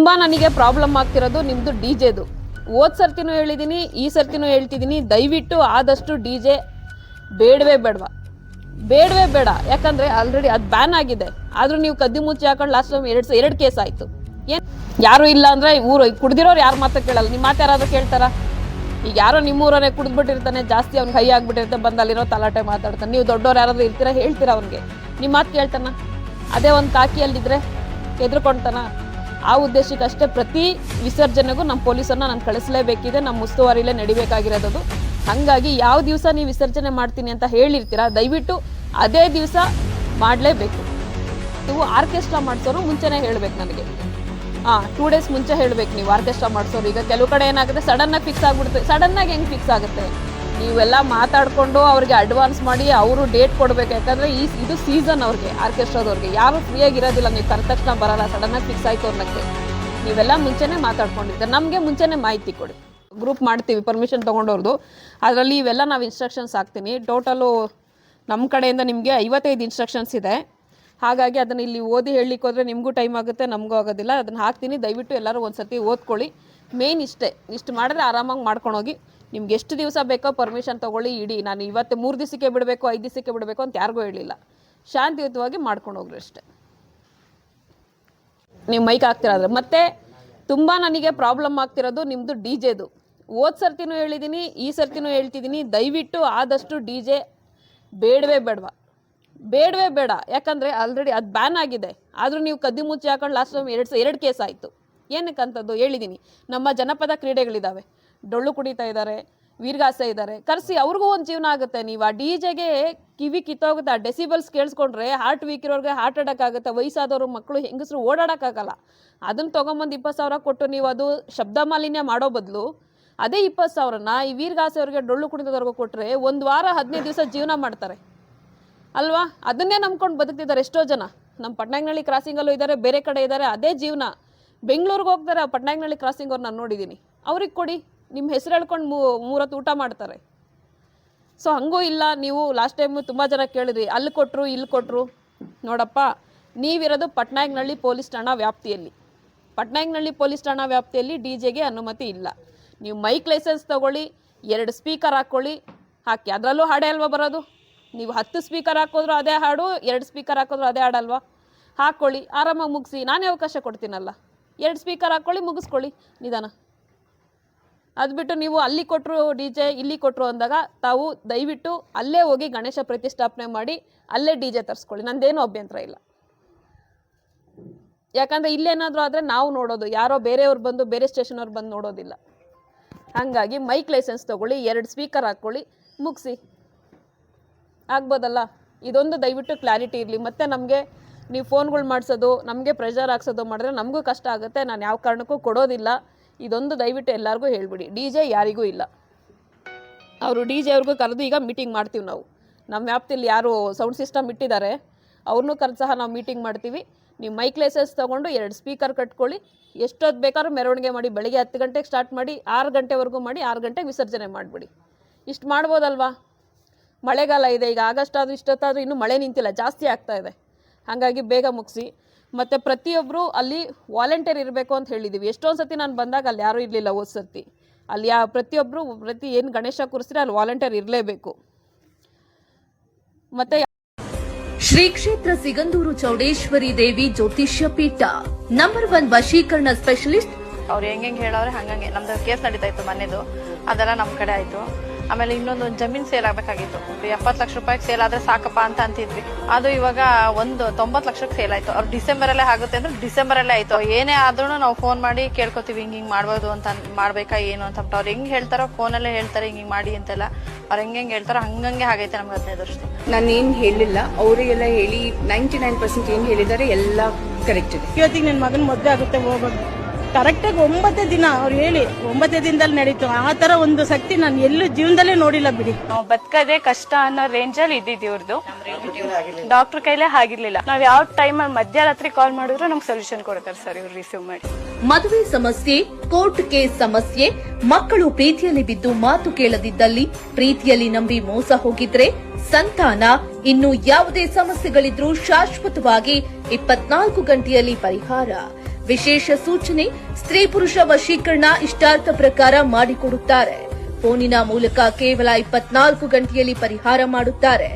ತುಂಬ ನನಗೆ ಪ್ರಾಬ್ಲಮ್ ಆಗ್ತಿರೋದು ನಿಮ್ಮದು ಡಿ ಜೆದು. ಹೋದ್ ಸರ್ತಿನೂ ಹೇಳಿದ್ದೀನಿ, ಈ ಸರ್ತಿನೂ ಹೇಳ್ತಿದ್ದೀನಿ, ದಯವಿಟ್ಟು ಆದಷ್ಟು ಡಿ ಜೆ ಬೇಡವೇ ಬೇಡ. ಯಾಕಂದರೆ ಆಲ್ರೆಡಿ ಅದು ಬ್ಯಾನ್ ಆಗಿದೆ. ಆದರೂ ನೀವು ಕದ್ದಿ ಮುಚ್ಚಿ ಹಾಕೊಂಡು ಲಾಸ್ಟ್ ಟೈಮ್ ಎರಡು ಕೇಸ್ ಆಯಿತು. ಏನು ಯಾರು ಇಲ್ಲ ಅಂದರೆ ಊರು ಕುಡ್ದಿರೋರು ಯಾರು ಮಾತ್ರ ಕೇಳಲ್ಲ. ನಿಮ್ಮ ಮಾತು ಯಾರಾದರೂ ಕೇಳ್ತಾರಾ? ಈಗ ಯಾರೋ ನಿಮ್ಮೂರನ್ನೇ ಕುಡಿದ್ಬಿಟ್ಟಿರ್ತಾನೆ, ಜಾಸ್ತಿ ಅವ್ನಿಗೆ ಕೈ ಆಗಿಬಿಟ್ಟಿರ್ತಾನೆ, ಬಂದು ಅಲ್ಲಿರೋ ತಲಾಟೆ ಮಾತಾಡ್ತಾನೆ. ನೀವು ದೊಡ್ಡವ್ರು ಯಾರಾದರೂ ಇರ್ತೀರಾ, ಹೇಳ್ತೀರಾ ಅವ್ನಿಗೆ? ನಿಮ್ಮ ಮಾತು ಕೇಳ್ತಾನ? ಅದೇ ಒಂದು ಕಾಕಿಯಲ್ಲಿದ್ದರೆ ಎದ್ರುಕೊಳ್ತಾನ? ಆ ಉದ್ದೇಶಕ್ಕಷ್ಟೇ ಪ್ರತಿ ವಿಸರ್ಜನೆಗೂ ನಮ್ಮ ಪೊಲೀಸನ್ನು ನಾನು ಕಳಿಸಲೇಬೇಕಿದೆ. ನಮ್ಮ ಉಸ್ತುವಾರಿಲೇ ನಡಿಬೇಕಾಗಿರೋದು. ಹಾಗಾಗಿ ಯಾವ ದಿವಸ ನೀವು ವಿಸರ್ಜನೆ ಮಾಡ್ತೀನಿ ಅಂತ ಹೇಳಿರ್ತೀರಾ, ದಯವಿಟ್ಟು ಅದೇ ದಿವಸ ಮಾಡಲೇಬೇಕು. ನೀವು ಆರ್ಕೆಸ್ಟ್ರಾ ಮಾಡಿಸೋರು ಮುಂಚೆನೇ ಹೇಳಬೇಕು ನನಗೆ. 2 ಡೇಸ್ ಮುಂಚೆ ಹೇಳಬೇಕು ನೀವು ಆರ್ಕೆಸ್ಟ್ರಾ ಮಾಡಿಸೋರು. ಈಗ ಕೆಲವು ಕಡೆ ಏನಾಗುತ್ತೆ, ಸಡನ್ನಾಗಿ ಫಿಕ್ಸ್ ಆಗಿಬಿಡುತ್ತೆ. ಸಡನ್ನಾಗಿ ಹೆಂಗೆ ಫಿಕ್ಸ್ ಆಗುತ್ತೆ? ನೀವೆಲ್ಲ ಮಾತಾಡಿಕೊಂಡು ಅವ್ರಿಗೆ ಅಡ್ವಾನ್ಸ್ ಮಾಡಿ ಅವರು ಡೇಟ್ ಕೊಡಬೇಕು. ಯಾಕಂದರೆ ಇದು ಸೀಸನ್ ಅವ್ರಿಗೆ, ಆರ್ಕೆಸ್ಟ್ರಾದವ್ರಿಗೆ. ಯಾರು ಫ್ರೀಯಾಗಿ ಇರೋದಿಲ್ಲ. ನೀವು ಕರೆದ ತಕ್ಷಣ ಬರೋಲ್ಲ, ಸಡನ್ನಾಗಿ ಫಿಕ್ಸ್ ಆಯಿತು ಅನ್ನೋಕ್ಕೆ. ನೀವೆಲ್ಲ ಮುಂಚೆನೇ ಮಾತಾಡ್ಕೊಂಡಿದ್ದೆ. ನಮಗೆ ಮುಂಚೆನೇ ಮಾಹಿತಿ ಕೊಡಿ. ಗ್ರೂಪ್ ಮಾಡ್ತೀವಿ ಪರ್ಮಿಷನ್ ತೊಗೊಂಡವ್ರದ್ದು. ಅದರಲ್ಲಿ ಇವೆಲ್ಲ ನಾವು ಇನ್ಸ್ಟ್ರಕ್ಷನ್ಸ್ ಹಾಕ್ತೀನಿ. ಟೋಟಲು ನಮ್ಮ ಕಡೆಯಿಂದ ನಿಮಗೆ 55 ಇನ್ಸ್ಟ್ರಕ್ಷನ್ಸ್ ಇದೆ. ಹಾಗಾಗಿ ಅದನ್ನು ಇಲ್ಲಿ ಓದಿ ಹೇಳಲಿಕ್ಕೆ ಹೋದರೆ ನಿಮಗೂ ಟೈಮ್ ಆಗುತ್ತೆ, ನಮಗೂ ಆಗೋದಿಲ್ಲ. ಅದನ್ನು ಹಾಕ್ತೀನಿ, ದಯವಿಟ್ಟು ಎಲ್ಲರೂ ಒಂದು ಸರ್ತಿ ಓದ್ಕೊಳ್ಳಿ. ಮೇನ್ ಇಷ್ಟು ಮಾಡಿದ್ರೆ ಆರಾಮಾಗಿ ಮಾಡ್ಕೊಂಡೋಗಿ. ನಿಮ್ಗೆ ಎಷ್ಟು ದಿವಸ ಬೇಕೋ ಪರ್ಮಿಷನ್ ತೊಗೊಳ್ಳಿ, ಇಡಿ. ನಾನು ಇವತ್ತು 3 ದಿವಸಕ್ಕೆ ಬಿಡಬೇಕು, 5 ದಿವಸಕ್ಕೆ ಬಿಡಬೇಕು ಅಂತ ಯಾರಿಗೂ ಹೇಳಿಲ್ಲ. ಶಾಂತಿಯುತವಾಗಿ ಮಾಡ್ಕೊಂಡು ಹೋಗ್ರಿ ಅಷ್ಟೇ. ನೀವು ಮೈಕ್ ಹಾಕ್ತಿರೋದ್ರೆ ಮತ್ತೆ ತುಂಬ ನನಗೆ ಪ್ರಾಬ್ಲಮ್ ಆಗ್ತಿರೋದು ನಿಮ್ಮದು ಡಿ ಜೆದು. ಹೋದ್ ಸರ್ತಿನೂ ಹೇಳಿದ್ದೀನಿ, ಈ ಸರ್ತಿನೂ ಹೇಳ್ತಿದ್ದೀನಿ, ದಯವಿಟ್ಟು ಆದಷ್ಟು ಡಿ ಜೆ ಬೇಡವೇ ಬೇಡ. ಯಾಕಂದರೆ ಆಲ್ರೆಡಿ ಅದು ಬ್ಯಾನ್ ಆಗಿದೆ. ಆದರೂ ನೀವು ಕದ್ದಿ ಮುಚ್ಚಿ ಹಾಕೊಂಡು ಲಾಸ್ಟ್ ಟೈಮ್ ಎರಡು ಕೇಸ್ ಆಯಿತು. ಏನಕ್ಕಂಥದ್ದು ಹೇಳಿದ್ದೀನಿ. ನಮ್ಮ ಜನಪದ ಕ್ರೀಡೆಗಳಿದ್ದಾವೆ. ಡೊಳ್ಳು ಕುಡಿತಾ ಇದ್ದಾರೆ, ವೀರಗಾಸೆ ಇದ್ದಾರೆ, ಕರೆಸಿ ಅವ್ರಿಗೂ ಒಂದು ಜೀವನ ಆಗುತ್ತೆ. ನೀವು ಆ ಡಿ ಜೆಗೆ ಕಿವಿ ಕಿತ್ತೋಗುತ್ತೆ. ಆ ಡೆಸಿಬಲ್ಸ್ ಕೇಳಿಸ್ಕೊಂಡ್ರೆ ಹಾರ್ಟ್ ವೀಕ್ ಇರೋರಿಗೆ ಹಾರ್ಟ್ ಅಟ್ಯಾಕ್ ಆಗುತ್ತೆ. ವಯಸ್ಸಾದವರು, ಮಕ್ಕಳು, ಹೆಂಗಸರು ಓಡಾಡೋಕ್ಕಾಗಲ್ಲ. ಅದನ್ನು ತೊಗೊಂಬಂದು 20,000 ಕೊಟ್ಟು ನೀವು ಅದು ಶಬ್ದ ಮಾಲಿನ್ಯ ಮಾಡೋ ಬದಲು ಅದೇ 20,000ನ ಈ ವೀರಗಾಸೆ ಅವ್ರಿಗೆ, ಡೊಳ್ಳು ಕುಣಿತದವ್ರಿಗೂ ಕೊಟ್ಟರೆ 1 ವಾರ 15 ದಿವಸ ಜೀವನ ಮಾಡ್ತಾರೆ ಅಲ್ವಾ? ಅದನ್ನೇ ನಂಬ್ಕೊಂಡು ಬದುಕ್ತಿದ್ದಾರೆ ಎಷ್ಟೋ ಜನ. ನಮ್ಮ ಪಟ್ನಾಯಕನಹಳ್ಳಿ ಕ್ರಾಸಿಂಗಲ್ಲೂ ಇದ್ದಾರೆ, ಬೇರೆ ಕಡೆ ಇದ್ದಾರೆ. ಅದೇ ಜೀವನ. ಬೆಂಗಳೂರಿಗೆ ಹೋಗ್ತಾರೆ, ಆ ಪಟ್ನಾಯಕನಹಳ್ಳಿ ಕ್ರಾಸಿಂಗ್ ಅವ್ರು ನಾನು ನೋಡಿದ್ದೀನಿ. ಅವ್ರಿಗೆ ಕೊಡಿ, ನಿಮ್ಮ ಹೆಸರು ಹೇಳ್ಕೊಂಡು 3 ಹೊತ್ತು ಊಟ ಮಾಡ್ತಾರೆ. ಸೊ ಹಂಗೂ ಇಲ್ಲ. ನೀವು ಲಾಸ್ಟ್ ಟೈಮು ತುಂಬ ಜನ ಕೇಳಿದ್ರಿ, ಅಲ್ಲಿ ಕೊಟ್ಟರು ಇಲ್ಲಿ ಕೊಟ್ಟರು. ನೋಡಪ್ಪ, ನೀವಿರೋದು ಪಟ್ನಾಯಕನಹಳ್ಳಿ ಪೊಲೀಸ್ ಠಾಣಾ ವ್ಯಾಪ್ತಿಯಲ್ಲಿ. ಪಟ್ನಾಯಕನಹಳ್ಳಿ ಪೊಲೀಸ್ ಠಾಣಾ ವ್ಯಾಪ್ತಿಯಲ್ಲಿ ಡಿ ಜೆಗೆ ಅನುಮತಿ ಇಲ್ಲ. ನೀವು ಮೈಕ್ ಲೈಸೆನ್ಸ್ ತೊಗೊಳ್ಳಿ, 2 ಸ್ಪೀಕರ್ ಹಾಕ್ಕೊಳ್ಳಿ, ಹಾಕಿ. ಅದರಲ್ಲೂ ಹಾಡೇ ಅಲ್ವಾ ಬರೋದು? ನೀವು 10 ಸ್ಪೀಕರ್ ಹಾಕಿದ್ರು ಅದೇ ಹಾಡು, 2 ಸ್ಪೀಕರ್ ಹಾಕಿದ್ರು ಅದೇ ಹಾಡಲ್ವಾ? ಹಾಕ್ಕೊಳ್ಳಿ, ಆರಾಮಾಗಿ ಮುಗಿಸಿ. ನಾನೇ ಅವಕಾಶ ಕೊಡ್ತೀನಲ್ಲ. 2 ಸ್ಪೀಕರ್ ಹಾಕ್ಕೊಳ್ಳಿ, ಮುಗಿಸ್ಕೊಳ್ಳಿ ನಿಧಾನ. ಅದು ಬಿಟ್ಟು ನೀವು ಅಲ್ಲಿ ಕೊಟ್ಟರು ಡಿ ಜೆ, ಇಲ್ಲಿ ಕೊಟ್ಟರು ಅಂದಾಗ ತಾವು ದಯವಿಟ್ಟು ಅಲ್ಲೇ ಹೋಗಿ ಗಣೇಶ ಪ್ರತಿಷ್ಠಾಪನೆ ಮಾಡಿ ಅಲ್ಲೇ ಡಿ ಜೆ ತರಿಸ್ಕೊಳ್ಳಿ. ನಂದೇನು ಅಭ್ಯಂತರ ಇಲ್ಲ. ಯಾಕಂದರೆ ಇಲ್ಲೇನಾದರೂ ಆದರೆ ನಾವು ನೋಡೋದು, ಯಾರೋ ಬೇರೆಯವ್ರು ಬಂದು, ಬೇರೆ ಸ್ಟೇಷನವ್ರು ಬಂದು ನೋಡೋದಿಲ್ಲ. ಹಾಗಾಗಿ ಮೈಕ್ ಲೈಸೆನ್ಸ್ ತೊಗೊಳ್ಳಿ, 2 ಸ್ಪೀಕರ್ ಹಾಕ್ಕೊಳ್ಳಿ, ಮುಗಿಸಿ. ಆಗ್ಬೋದಲ್ಲ? ಇದೊಂದು ದಯವಿಟ್ಟು ಕ್ಲಾರಿಟಿ ಇರಲಿ. ಮತ್ತು ನಮಗೆ ನೀವು ಫೋನ್ಗಳು ಮಾಡಿಸೋದು, ನಮಗೆ ಪ್ರೆಷರ್ ಹಾಕ್ಸೋದು ಮಾಡಿದ್ರೆ ನಮಗೂ ಕಷ್ಟ ಆಗುತ್ತೆ. ನಾನು ಯಾವ ಕಾರಣಕ್ಕೂ ಕೊಡೋದಿಲ್ಲ. ಇದೊಂದು ದಯವಿಟ್ಟು ಎಲ್ಲರಿಗೂ ಹೇಳ್ಬಿಡಿ. ಡಿ ಜೆ ಯಾರಿಗೂ ಇಲ್ಲ. ಅವರು ಡಿ ಜೆ ಅವ್ರಿಗೂ ಕರೆದು ಈಗ ಮೀಟಿಂಗ್ ಮಾಡ್ತೀವಿ ನಾವು. ನಮ್ಮ ವ್ಯಾಪ್ತಿಯಲ್ಲಿ ಯಾರು ಸೌಂಡ್ ಸಿಸ್ಟಮ್ ಇಟ್ಟಿದ್ದಾರೆ ಅವ್ರನ್ನೂ ಕರೆದು ಸಹ ನಾವು ಮೀಟಿಂಗ್ ಮಾಡ್ತೀವಿ. ನೀವು ಮೈಕ್ ಲೈಸೆನ್ಸ್ ತೊಗೊಂಡು 2 ಸ್ಪೀಕರ್ ಕಟ್ಕೊಳ್ಳಿ. ಎಷ್ಟೊತ್ತು ಬೇಕಾದ್ರೂ ಮೆರವಣಿಗೆ ಮಾಡಿ. ಬೆಳಗ್ಗೆ 10 ಗಂಟೆಗೆ ಸ್ಟಾರ್ಟ್ ಮಾಡಿ, 6 ಗಂಟೆವರೆಗೂ ಮಾಡಿ, 6 ಗಂಟೆಗೆ ವಿಸರ್ಜನೆ ಮಾಡಿಬಿಡಿ. ಇಷ್ಟು ಮಾಡ್ಬೋದಲ್ವಾ? ಮಳೆಗಾಲ ಇದೆ ಈಗ. ಆಗಸ್ಟ್ ಆದರೂ ಇಷ್ಟೊತ್ತಾದರೂ ಇನ್ನೂ ಮಳೆ ನಿಂತಿಲ್ಲ, ಜಾಸ್ತಿ ಆಗ್ತಾ ಇದೆ. ಹಾಗಾಗಿ ಬೇಗ ಮುಗಿಸಿ. ಮತ್ತು ಪ್ರತಿಯೊಬ್ಬರು ಅಲ್ಲಿ ವಾಲಂಟಿಯರ್ ಇರಬೇಕು ಅಂತ ಹೇಳಿದ್ದೀವಿ. ಎಷ್ಟೊಂದು ಸತಿ ನಾನು ಬಂದಾಗ ಅಲ್ಲಿ ಯಾರೂ ಇರಲಿಲ್ಲ. ಹೋದ ಸರ್ತಿ ಅಲ್ಲಿ ಪ್ರತಿಯೊಬ್ಬರು ಏನು ಗಣೇಶ ಕೂರಿಸಿದ್ರೆ ಅಲ್ಲಿ ವಾಲಂಟಿಯರ್ ಇರಲೇಬೇಕು. ಮತ್ತು ಶ್ರೀ ಕ್ಷೇತ್ರ ಸಿಗಂದೂರು ಚೌಡೇಶ್ವರಿ ದೇವಿ ಜ್ಯೋತಿಷ್ಯ ಪೀಠ ನಂಬರ್ 1 ವಶೀಕರಣ ಸ್ಪೆಷಲಿಸ್ಟ್. ಅವ್ರು ಹೆಂಗೆ ಹೇಳೋರೆ ಹಂಗಂಗೆ. ನಮ್ದು ಕೇಸ್ ನಡೀತಾ ಇತ್ತು ಮೊನ್ನೆದು, ಅದೆಲ್ಲ ನಮ್ಮ ಕಡೆ ಆಯ್ತು. ಆಮೇಲೆ ಇನ್ನೊಂದು ಜಮೀನು ಸೇಲ್ ಆಗಬೇಕಾಗಿತ್ತು. 70 ಲಕ್ಷ ರೂಪಾಯಿಗೆ ಸೇಲ್ ಆದ್ರೆ ಸಾಕಪ್ಪ ಅಂತ ಅಂತಿದ್ವಿ. ಅದು ಇವಾಗ 90 ಲಕ್ಷಕ್ಕೆ ಸೇಲ್ ಆಯ್ತು. ಅವ್ರು ಡಿಸೆಂಬರಲ್ಲೇ ಆಗುತ್ತೆ ಅಂದ್ರೆ ಡಿಸೆಂಬರಲ್ಲೇ ಆಯ್ತು. ಏನೇ ಆದ್ರೂ ನಾವು ಫೋನ್ ಮಾಡಿ ಕೇಳ್ಕೊತೀವಿ, ಹಿಂಗ್ ಮಾಡ್ಬೋದು ಅಂತ, ಮಾಡ್ಬೇಕಾ ಏನು ಅಂತ. ಅವ್ರು ಹೆಂಗ್ ಹೇಳ್ತಾರೋ ಫೋನಲ್ಲೇ ಹೇಳ್ತಾರೆ, ಹಿಂಗ್ ಮಾಡಿ ಅಂತೆಲ್ಲ. ಅವ್ರು ಹೆಂಗೆ ಹೇಳ್ತಾರೋ ಹಂಗಂಗೆ ಆಗೈತೆ ನಮ್ಗೆ 15 ವರ್ಷದಿಂದ. ನಾನು ಏನ್ ಹೇಳಿಲ್ಲ, ಅವರಿಗೆಲ್ಲ ಹೇಳಿ 99% ಏನ್ ಹೇಳಿದ್ದಾರೆ ಎಲ್ಲ ಕರೆಕ್ಟ್ ಇದೆ. ಇವತ್ತಿಗೆ ನನ್ನ ಮಗನ ಮದುವೆ ಆಗುತ್ತೆ, ಹೋಗೋದು ಕರೆಕ್ಟಾಗಿ 9 ದಿನ ಅವ್ರು ಹೇಳಿ 9 ದಿನದಲ್ಲಿ ನಡೀತು. ಆ ತರ ಒಂದು ಶಕ್ತಿ ನಾನು ಎಲ್ಲೂ ಜೀವನದಲ್ಲೇ ನೋಡಿಲ್ಲ ಬಿಡಿ. ನಾವು ಬದುಕದೇ ಕಷ್ಟ ಅನ್ನೋ ರೇಂಜ್ ಅಲ್ಲಿ ಇದ್ದಿದ್ದು ಇವ್ರದ್ದು. ಡಾಕ್ಟರ್ ಕೈಲೇ ಆಗಿರ್ಲಿಲ್ಲ. ನಾವ್ ಯಾವ ಟೈಮ್ ಅಲ್ಲಿ ಮಧ್ಯರಾತ್ರಿ ಕಾಲ್ ಮಾಡಿದ್ರು ನಮ್ಗೆ ಸೊಲ್ಯೂಷನ್ ಕೊಡ್ತಾರೆ ಸರ್ ಇವ್ರು ರಿಸೀವ್ ಮಾಡಿ. ಮದುವೆ ಸಮಸ್ಯೆ, ಕೋರ್ಟ್ ಕೇಸ್ ಸಮಸ್ಯೆ, ಮಕ್ಕಳು ಪ್ರೀತಿಯಲ್ಲಿ ಬಿದ್ದು ಮಾತು ಕೇಳದಿದ್ದಲ್ಲಿ, ಪ್ರೀತಿಯಲ್ಲಿ ನಂಬಿ ಮೋಸ ಹೋಗಿದ್ರೆ, ಸಂತಾನ, ಇನ್ನು ಯಾವುದೇ ಸಮಸ್ಯೆಗಳಿದ್ರೂ ಶಾಶ್ವತವಾಗಿ 24 ಗಂಟೆಯಲ್ಲಿ ಪರಿಹಾರ. ವಿಶೇಷ ಸೂಚನೆ ಸ್ತ್ರೀ ಪುರುಷ ವಶೀಕರಣ ಇಷ್ಟಾರ್ಥ ಪ್ರಕಾರ ಮಾಡಿಕೊಡುತ್ತಾರೆ. ಫೋನಿನ ಮೂಲಕ ಕೇವಲ 24 ಗಂಟೆಯಲ್ಲಿ ಪರಿಹಾರ ಮಾಡುತ್ತಾರೆ.